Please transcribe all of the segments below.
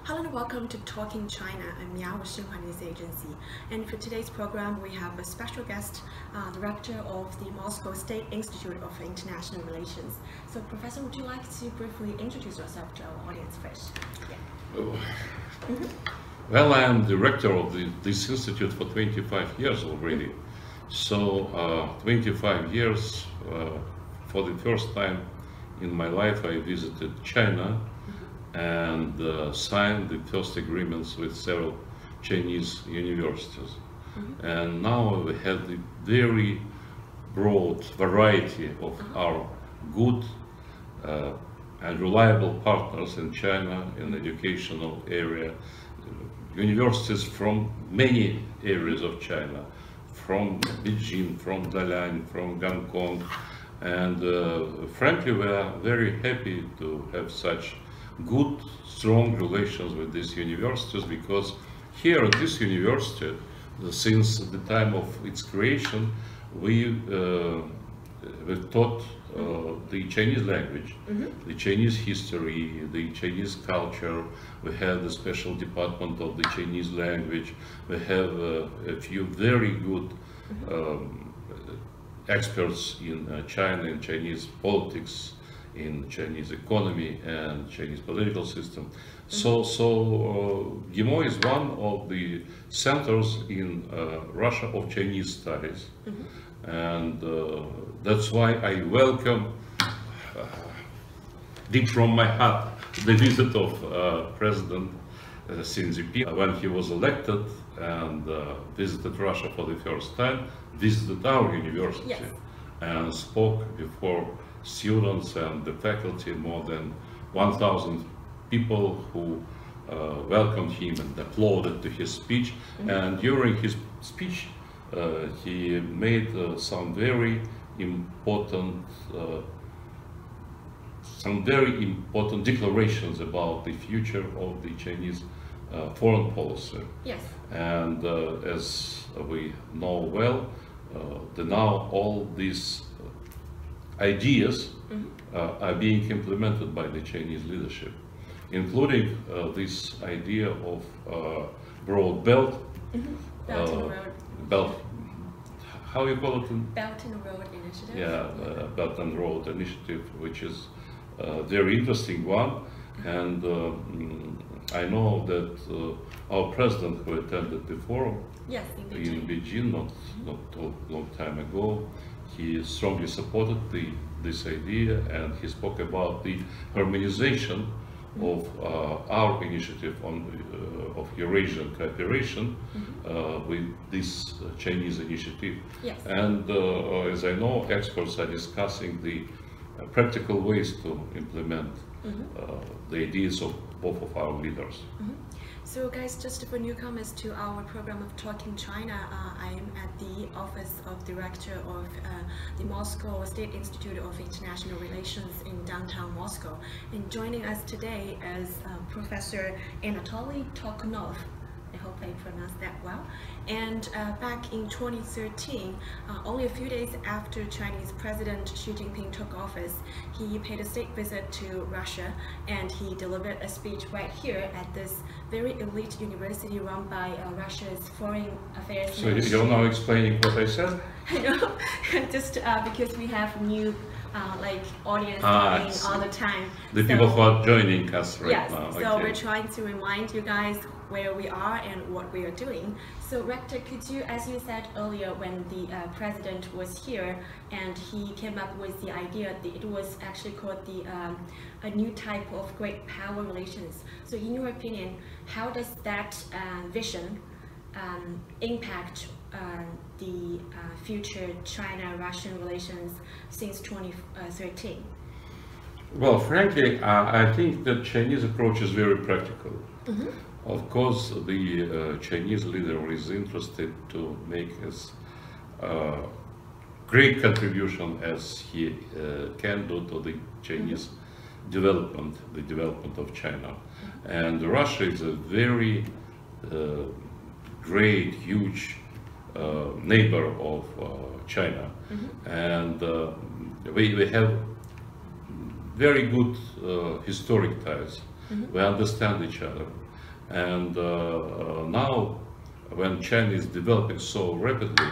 Hello and welcome to Talking China. I'm Miao with Xinhua News Agency. And for today's program, we have a special guest, the rector of the Moscow State Institute of International Relations. So, Professor, would you like to briefly introduce yourself to our audience first? Yeah. Well, I am the rector of this institute for 25 years already. So, 25 years, for the first time in my life, I visited China and signed the first agreements with several Chinese universities. And now we have the very broad variety of our good and reliable partners in China in the educational area. Universities from many areas of China, from Beijing, from Dalian, from Hong Kong, and frankly we are very happy to have such good, strong relations with these universities, because here at this university, since the time of its creation, we've taught the Chinese language, the Chinese history, the Chinese culture. We have the special department of the Chinese language. We have a few very good experts in China, in Chinese politics, in Chinese economy and Chinese political system. So GIMO is one of the centers in Russia of Chinese studies. And that's why I welcome deep from my heart the visit of President Xi Jinping when he was elected and visited Russia for the first time, visited our university. Yes. And spoke before students and the faculty, more than 1,000 people who welcomed him and applauded to his speech. And during his speech, he made some very important declarations about the future of the Chinese foreign policy. Yes. And as we know well, now all these ideas are being implemented by the Chinese leadership, including this idea of broad belt. Belt and Road. Belt, how you call it? Belt and Road Initiative. Yeah, Belt and Road Initiative, which is a very interesting one. And I know that our president, who attended the forum in Beijing not a long time ago, he strongly supported this idea, and he spoke about the harmonization of our initiative of Eurasian cooperation with this Chinese initiative. Yes. And as I know, experts are discussing the practical ways to implement the ideas of both of our leaders. So guys, just for newcomers to our program of Talking China, I am at the office of the rector of the Moscow State Institute of International Relations in downtown Moscow. And joining us today is Professor Anatoly Torkunov. I hope I pronounced that well. And back in 2013, only a few days after Chinese President Xi Jinping took office, he paid a state visit to Russia, and he delivered a speech right here at this very elite university run by Russia's Foreign Affairs So you're now explaining what I said? I know, just because we have new audience coming all the time. The people who are joining us right now. Yes, so we're trying to remind you guys where we are and what we are doing. So Rector, could you, as you said earlier, when the president was here and he came up with the idea, it was actually called a new type of great power relations. So in your opinion, how does that vision impact the future China-Russian relations since 2013? Well, frankly, I think the Chinese approach is very practical. Of course, the Chinese leader is interested to make as great contribution as he can do to the Chinese development, the development of China. And Russia is a very great, huge neighbor of China. And we have very good historic ties. We understand each other. And now, when China is developing so rapidly,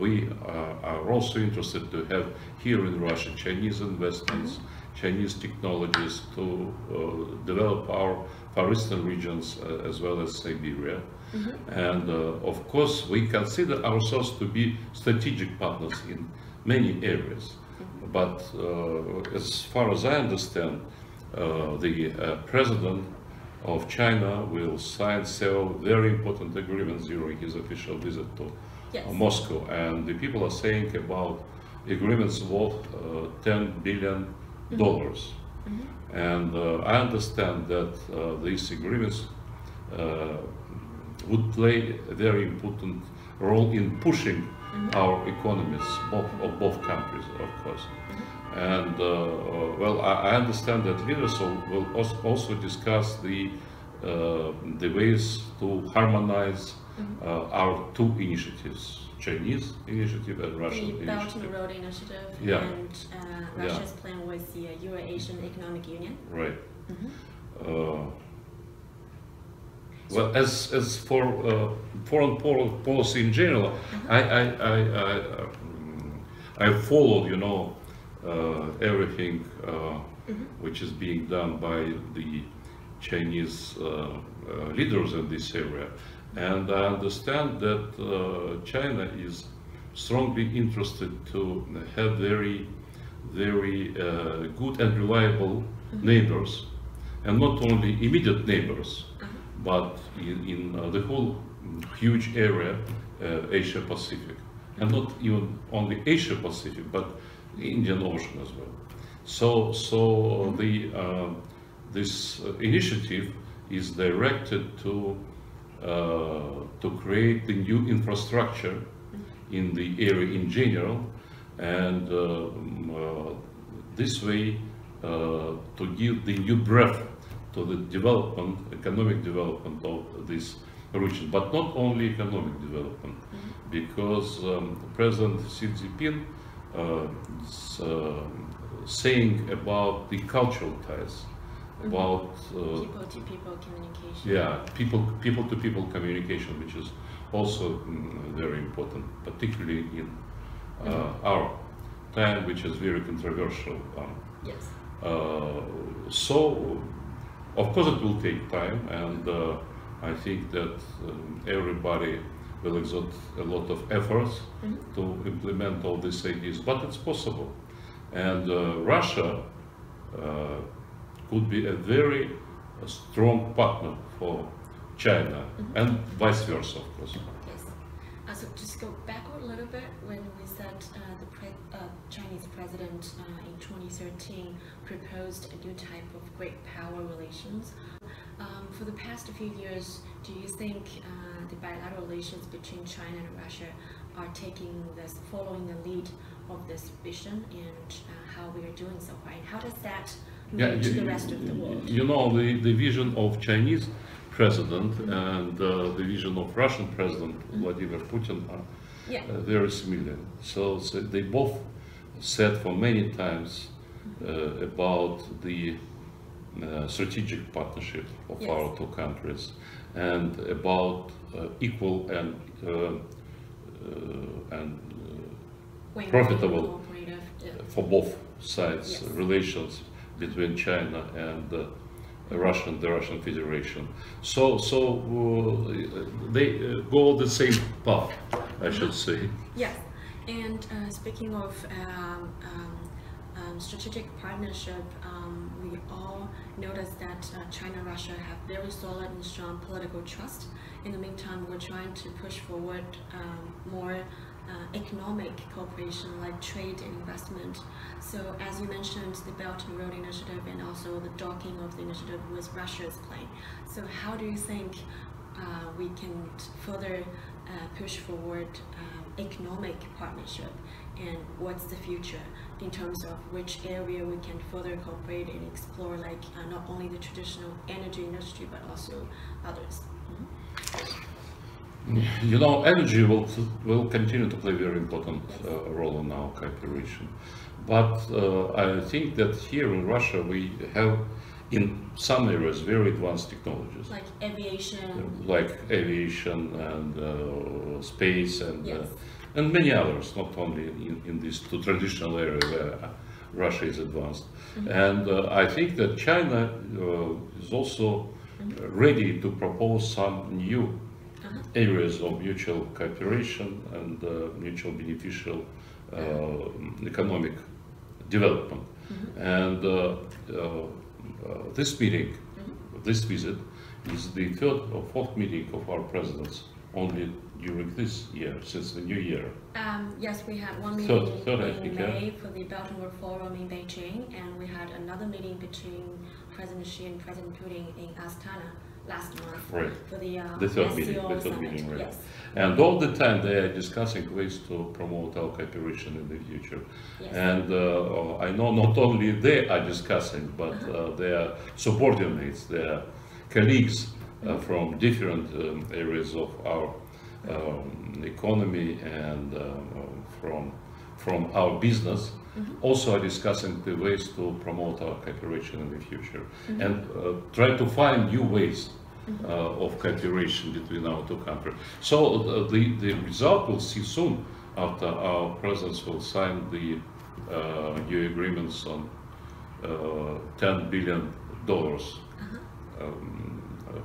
we are also interested to have here in Russia Chinese investments, Chinese technologies to develop our Far Eastern regions as well as Siberia. And of course, we consider ourselves to be strategic partners in many areas. But as far as I understand, the president of China will sign several very important agreements during his official visit to Moscow. And the people are saying about agreements worth $10 billion. And I understand that these agreements would play a very important role in pushing our economies of both countries, of course. And well, I understand that leaders will also discuss the ways to harmonize our two initiatives, Chinese initiative and Russian initiative. The Belt and Road Initiative and Russia's plan with the Euro-Asian Economic Union. Right. Well, as for foreign policy in general, I followed, you know, everything which is being done by the Chinese leaders in this area, and I understand that China is strongly interested to have very good and reliable neighbors, and not only immediate neighbors, but in the whole huge area, Asia Pacific, and not even only Asia Pacific, but Indian Ocean as well. So this initiative is directed to create the new infrastructure in the area in general, and this way to give the new breath to the development, economic development of this region, but not only economic development, because President Xi Jinping is saying about the cultural ties, about people-to-people communication. Yeah, people-to-people communication, which is also very important, particularly in our time, which is very controversial. Yes. So, of course, it will take time, and I think that everybody will exert a lot of efforts to implement all these ideas, but it's possible. And Russia could be a very strong partner for China, and vice versa, of course. Yes. So just go backward a little bit when we said the Chinese president in 2013 proposed a new type of great power relations. For the past few years, do you think the bilateral relations between China and Russia are following the lead of this vision, and how we are doing so far? And how does that move to the rest of the world? You know, the vision of Chinese president and the vision of Russian President Vladimir Putin are very similar. So they both said for many times about the strategic partnership of our two countries, and about equal and profitable for both sides relations between China and the Russian Federation. So they go the same path, I should say. Yes, and speaking of strategic partnership, we all noticed that China and Russia have very solid and strong political trust. In the meantime, we're trying to push forward more economic cooperation, like trade and investment. So as you mentioned, the Belt and Road Initiative and also the docking of the initiative with Russia's plan. So how do you think we can further push forward economic partnership, and what's the future in terms of which area we can further cooperate and explore, like not only the traditional energy industry but also others? You know, energy will continue to play a very important role in our cooperation. But I think that here in Russia we have in some areas very advanced technologies. Like aviation. Like aviation and space and Yes. and many others, not only in these two traditional areas where Russia is advanced. And I think that China is also ready to propose some new areas of mutual cooperation and mutual beneficial economic development. And this meeting, this visit, is the third or fourth meeting of our presidents only during this year, since the new year. Yes, we had one meeting Third, I in think, May for the Belt and Road Forum in Beijing, and we had another meeting between President Xi and President Putin in Astana last month Right. for the third SCO meeting, the third summit. meeting, right. Yes. And all the time they are discussing ways to promote our cooperation in the future. Yes. And I know not only they are discussing, but their subordinates, their colleagues from different areas of our economy and from our business also are discussing the ways to promote our cooperation in the future and try to find new ways of cooperation between our two countries. So the result we'll see soon after our presidents will sign the new agreements on $10 billion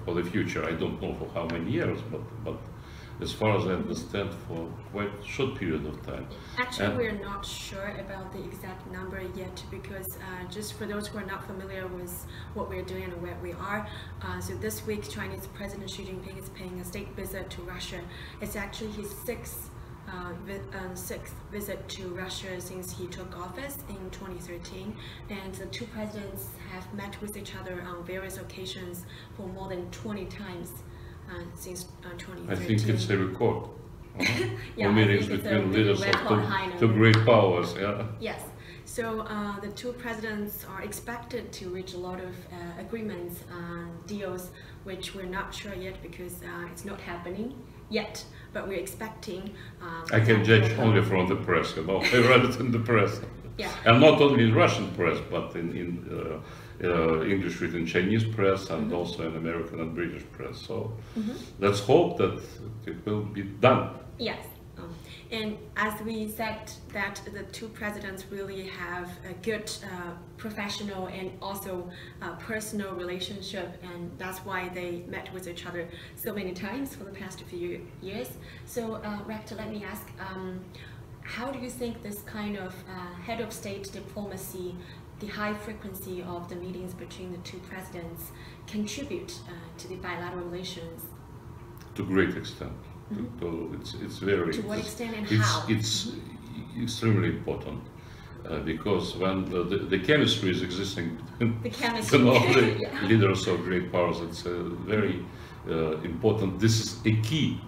for the future. I don't know for how many years, but as far as I understand, for quite a short period of time. Actually, we're not sure about the exact number yet because just for those who are not familiar with what we're doing and where we are, so this week Chinese President Xi Jinping is paying a state visit to Russia. It's actually his sixth visit to Russia since he took office in 2013, and the two presidents have met with each other on various occasions for more than 20 times since 2013. I think it's a record. Yeah, for meetings between leaders of two great powers. Yeah. Yes. So the two presidents are expected to reach a lot of agreements, deals, which we're not sure yet because it's not happening yet. But we're expecting. I can judge only from the press, you know. I read it in the press. Yeah. And not only in Russian press, but in English written Chinese press and also in American and British press. So let's hope that it will be done. Yes. And as we said, that the two presidents really have a good professional and also personal relationship, and that's why they met with each other so many times for the past few years. So, Rector, let me ask, how do you think this kind of head of state diplomacy, the high frequency of the meetings between the two presidents, contribute to the bilateral relations? To a great extent. It's very. To what extent and it's, how? It's extremely important because when the chemistry is existing between the chemistry. the Yeah. leaders of great powers, it's very important. This is a key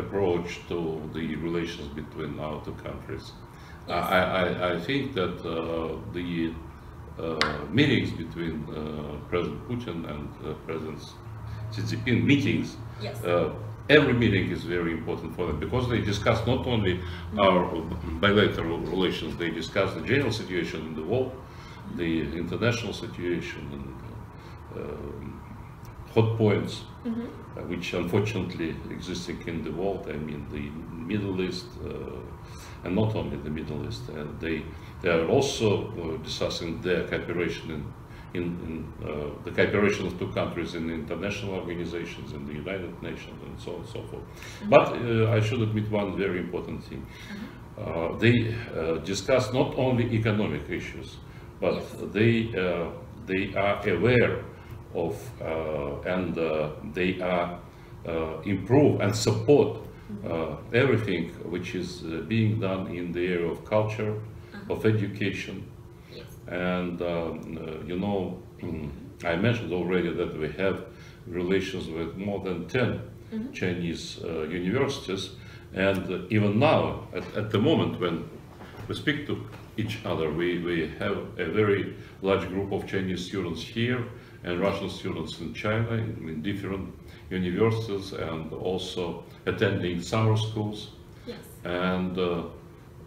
approach to the relations between our two countries. Yes. I think that the meetings between President Putin and President Xi Jinping meetings. Yes. Every meeting is very important for them because they discuss not only our bilateral relations, they discuss the general situation in the world, the international situation, and hot points, which unfortunately existing in the world. I mean, the Middle East, and not only the Middle East. They are also discussing their cooperation in the cooperation of two countries in international organizations, in the United Nations, and so on and so forth. But I should admit one very important thing. They discuss not only economic issues, but they are aware of and they are improve and support everything which is being done in the area of culture, of education. And you know, I mentioned already that we have relations with more than 10 Chinese universities, and even now, at the moment when we speak to each other, we have a very large group of Chinese students here and Russian students in China in different universities and also attending summer schools. Yes. And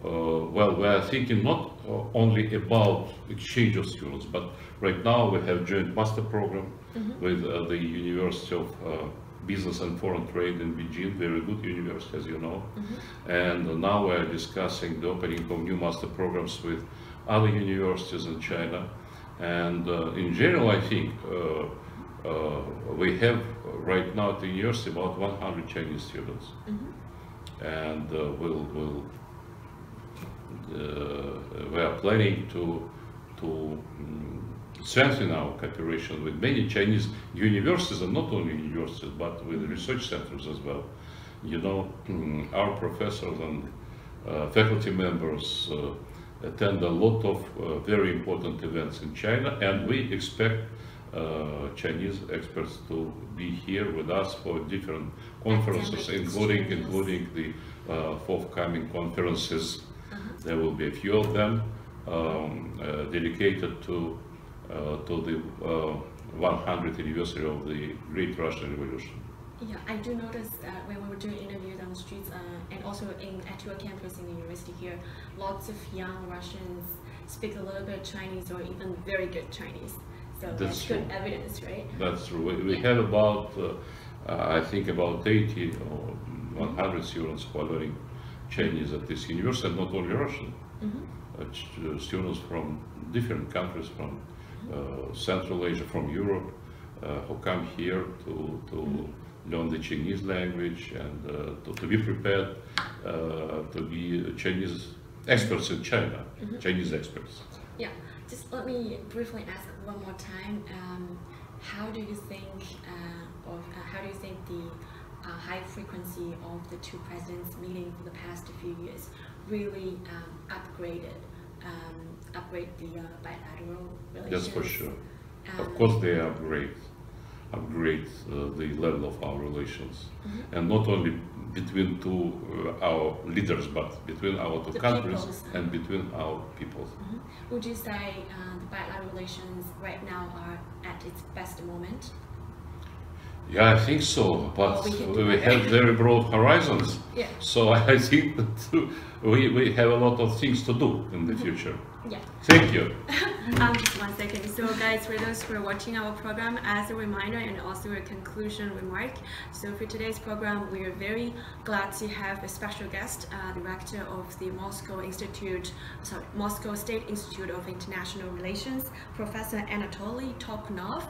well, we are thinking not only about exchange of students, but right now we have joint master program with the University of Business and Foreign Trade in Beijing, very good university, as you know. And now we are discussing the opening of new master programs with other universities in China. And in general, I think we have right now at the university about 100 Chinese students. And we are planning to strengthen our cooperation with many Chinese universities, and not only universities, but with research centers as well. You know, our professors and faculty members attend a lot of very important events in China, and we expect Chinese experts to be here with us for different conferences, including the forthcoming conferences. There will be a few of them dedicated to the 100th anniversary of the Great Russian Revolution. Yeah, I do notice that when we were doing interviews on the streets and also at your campus in the university here, lots of young Russians speak a little bit Chinese or even very good Chinese. So that's good evidence, right? That's true. We have about, I think about 80 or 100 students who are learning Chinese at this university, and not only Russian. Students from different countries, from Central Asia, from Europe, who come here to learn the Chinese language and to be prepared to be Chinese experts in China, Chinese experts. Yeah, just let me briefly ask one more time. How do you think, the high frequency of the two presidents meeting for the past few years really upgrade the bilateral relations? That's for sure. Of course they upgrade the level of our relations, and not only between our leaders, but between our two countries and between our peoples. Would you say the bilateral relations right now are at its best moment? Yeah, I think so, but we have very broad horizons. Yeah. So I think that we have a lot of things to do in the future. Yeah. Thank you. Just 1 second. So guys, for those who are watching our program, as a reminder and also a conclusion remark, so for today's program, we are very glad to have a special guest, the rector of the Moscow State Institute of International Relations, Professor Anatoly Torkunov.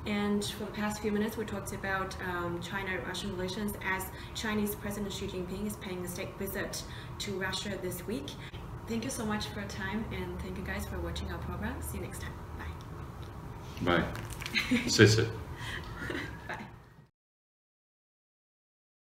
And for the past few minutes, we talked about China-Russian relations as Chinese President Xi Jinping is paying a state visit to Russia this week. Thank you so much for your time, and thank you guys for watching our program. See you next time. Bye. Bye.